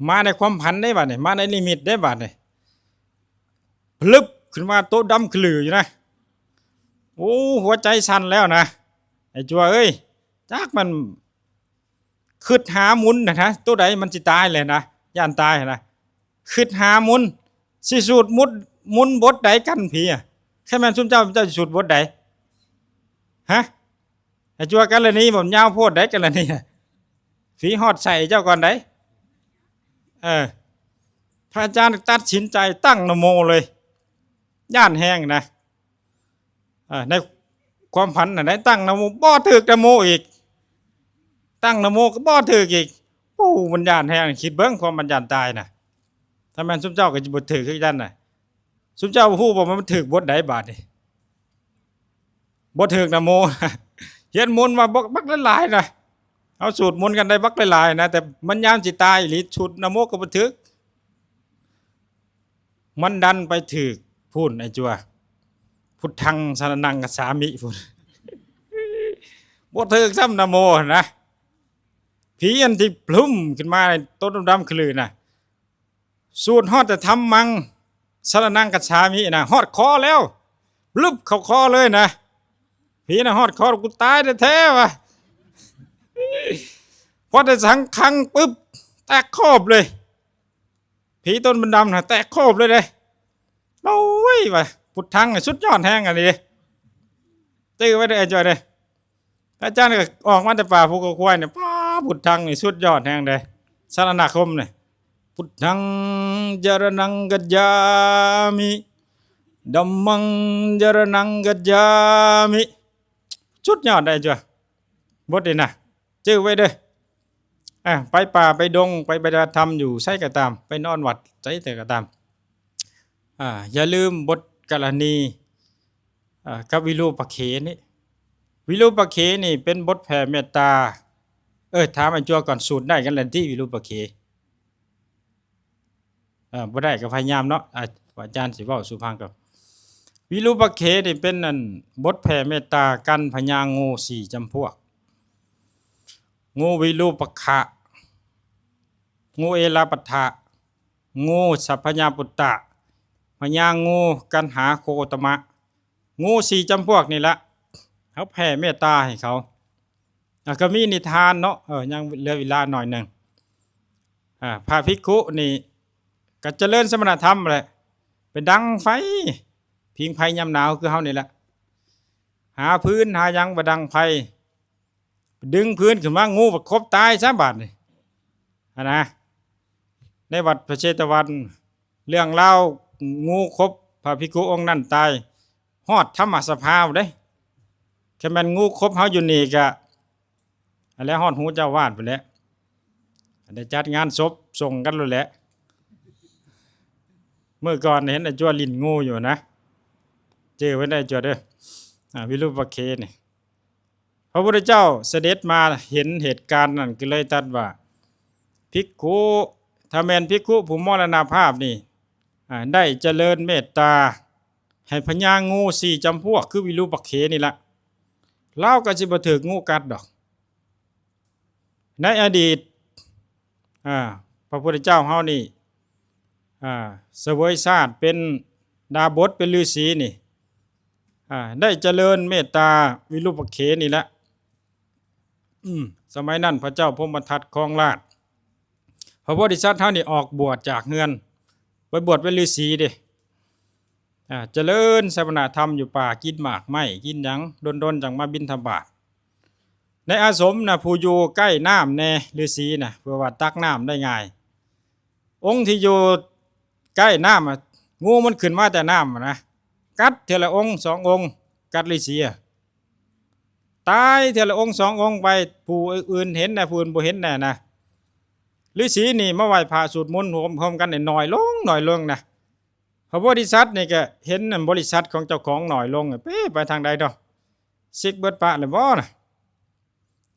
มาในความพันได้บัดนี่มาในลิมิตได้บัดนี่พลึบขึ้นมาโต๊ะดำขลืออยู่นะโอ้หัวใจสั่นแล้วนะไอ้จัวเอ้ยจักมันคืดหามุนนะตัวใดมันสิตายเลยนะย่านตายนะคืดหามุนสิสูตรมุนบทใดกันพี่อ่ะแค่แม่นซุมเจ้าสูตรบทใดฮะไอ้จัวกันละนี้ผมยาวโพดได้กันละนี่ฝีฮอดใส่เจ้าก่อนได้พระอาจารย์ตัดสินใจตั้งนะโมเลยย่านแห้งนะในความพันน่ะได้ตั้งนะโมบ่ถึกนะโมอีกตั้งนะโมก็บ่ถึกอีกโอ้มันย่านแห้งคิดเบิ่งความมันย่านตายน่ะถ้าแม่นซุมเจ้าก็สิบ่ถึกคือกันน่ะซุมเจ้าฮู้บ่มันถึกบทใดบาดนี่บ่ถึกนะโมเฮ็ดมนต์มาบักหลายๆนะเอาสูตรมนต์กันได้บักหลายๆนะแต่มันยามสิตายอีหลีชุดนะโมก็บ่ถึกมันดันไปถึกพูนไอ้จัวพุทธังสรณังคัจฉามิพูนบ่ถึกซ้ำนะโมนะผีอันที่พลุ่มขึ้นมาในต้นดำๆคือน่ะสูตรฮอดแต่ทำมังสรณังคัจฉามินะฮอดคอแล้วลึบเข้าคอเลยนะผีน่ะฮอดคอกูตายแท้ๆว่ะพอได้สังคังปึ๊บแตกครอบเลยผีต้นมันดำน่ะแตกครอบเลยเด้โอ้ยว่ะพุทธังสุดยอดแห้งอันนี้ตื้อไว้ได้จ่อยเด้อาจารย์ก็ออกมาแต่ป่าภูเขาควายเนี่ยป้าพุทธังนี่สุดยอดแห้งเด้สารณคมเนี่ยพุทธังจรณังกัจจามิธัมมังจรณังกัจจามิสุดยอดได้จ้ะบทนี้นะจื้อไว้เด้อไปป่าไปดงไปปฏิบัติธรรมอยู่ใช่ก็ตามไปนอนวัดใช่แต่ก็ตามอย่าลืมบทกรณีกับวิรูปักเขนี่วิรูปักเขนี่เป็นบทแผ่เมตตาถามไอ้จัวก่อนสูตรได้กันแล้วที่วิรูปักเขบ่ได้ก็พยายามเนาะอาจารย์สิเว้าสู่ฟังกับวิรูปักเขนี่เป็นนั่นบทแผ่เมตตากันพญางู4จำพวกงูวิรูปักขะงูเอราปัฏฐะงูสัพพญาปุตตะพญางูกันหาโคตมะงู4จำพวกนี่ละเขาแผ่เมตตาให้เขาก็มีนิทานเนาะยังเหลือเวลาหน่อยนึงพระภิกขุนี่ก็เจริญสมณธรรมแหละไปดังไฟพิงไฟยามหนาวคือเฮานี่แหละหาพื้นหายังบ่ดังไฟดึงพื้นขึ้นมางูประคบตายซะบาดนี่นะในวัดพระเชตวันเรื่องเล่างูคบพระภิกขุองค์นั้นตายฮอดธรรมสภาเด้แค่มันงูคบเฮาอยู่นี่ก็แล้วฮอดหูเจ้าวาดไปแล้วได้จัดงานศพส่งกันแล้วแหละเมื่อก่อนเห็นไอ้จั่วลิ้นงูอยู่นะเจอไว้ได้จั่วเด้อวิรูปักเขนี่พระพุทธเจ้าเสด็จมาเห็นเหตุการณ์นั้นก็เลยตรัสว่าภิกขุถ้าแม่นภิกขุผู้มรณภาพนี่ได้เจริญเมตตาให้พญางู4จำพวกคือวิรูปักเขนี่ละเล่าก็สิบ่ถูกงูกัดดอกในอดีตพระพุทธเจ้าเฮานี่เสวยชาติเป็นดาบสเป็นฤาษีนี่ได้เจริญเมตตาวิรูปักเขนี่แหละสมัยนั้นพระเจ้าพรหมทัตครองราชย์พระโพธิสัตว์เฮานี่ออกบวชจากเฮือนไปบวชเป็นฤาษีเด้เจริญสมณธรรมอยู่ป่ากินหมากไม้กินหยังดนๆจังมาบิณฑบาตในอาสมนะผู้อยู่ใกล้น้ำแน่ฤาษีนะเพื่อว่าตักน้ำได้ง่ายองค์ที่อยู่ใกล้น้ำงูมันขึ้นมาแต่น้ำนะกัดเทละองค์2องค์กัดฤาษีตายเทละองค์2องค์ไปผู้อื่นเห็นนะผู้อื่นบ่เห็นแน่นะฤาษีนี่มาไหว้พระสวดมนต์พร้อมกันน้อยลงนะพระโพธิสัตว์นี่ก็เห็นบริษัทของเจ้าของหน่อยลงไปทางใดดอกซิกเบิดปะเลยบ่นะ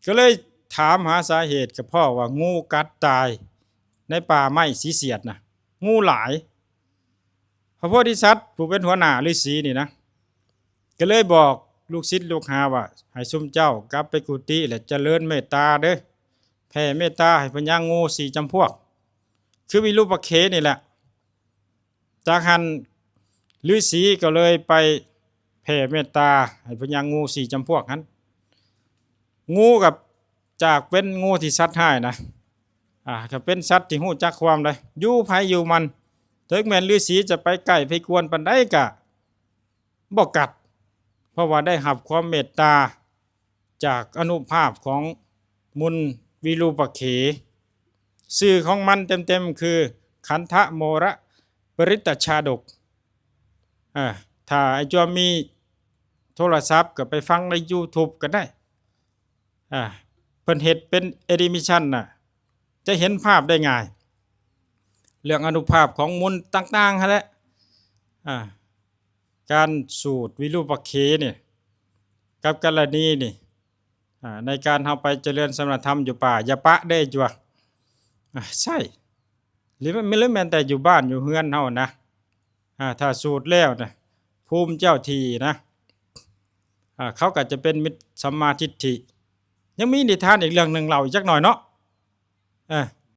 ก็เลยถามหาสาเหตุกับพ่อว่างูกัดตายในป่าไม้สีเสียดนะงูหลายพระโพธิสัตว์ผู้เป็นหัวหน้าฤาษีนี่นะก็เลยบอกลูกศิษย์ลูกหาว่าให้ซุมเจ้ากลับไปกุฏิและเจริญเมตตาเด้อแผ่เมตตาให้พญางู4จำพวก คือวิรูปักเขนี่แหละจากหันฤาษีก็เลยไปแผ่เมตตาให้พญางู4จำพวกนั้นงูกับจากเป็นงูที่สัตว์ร้ายนะก็เป็นสัตว์ที่ฮู้จักความได้อยู่ไผอยู่มันถึงแม้นฤาษีจะไปใกล้ไปกวนปานใดก็บ่กัดเพราะว่าได้รับความเมตตาจากอนุภาพของมุนวิรูปักเขชื่อของมันเต็มๆคือขันธโมระปริตตชาดกถ้าไอ้จอมมีโทรศัพท์ก็ไปฟังใน YouTube ก็ได้เพิ่นเฮ็ดเป็นแอนิเมชันน่ะจะเห็นภาพได้ง่ายเรื่องอนุภาพของมุนต่างๆหั่นแหละการสูตรวิรูปักเขนี่กับกรณีนี่ในการเฮาไปเจริญสมณธรรมอยู่ป่าอย่าปะได้จัวใช่หรือแม้แต่อยู่บ้านอยู่เฮือนเฮานะถ้าสูตรแล้วนะภูมิเจ้าที่นะเขาก็จะเป็นมิตรสัมมาทิฏฐิยังมีนิทานอีกเรื่องหนึ่งเล่าอีกจักหน่อยเนาะ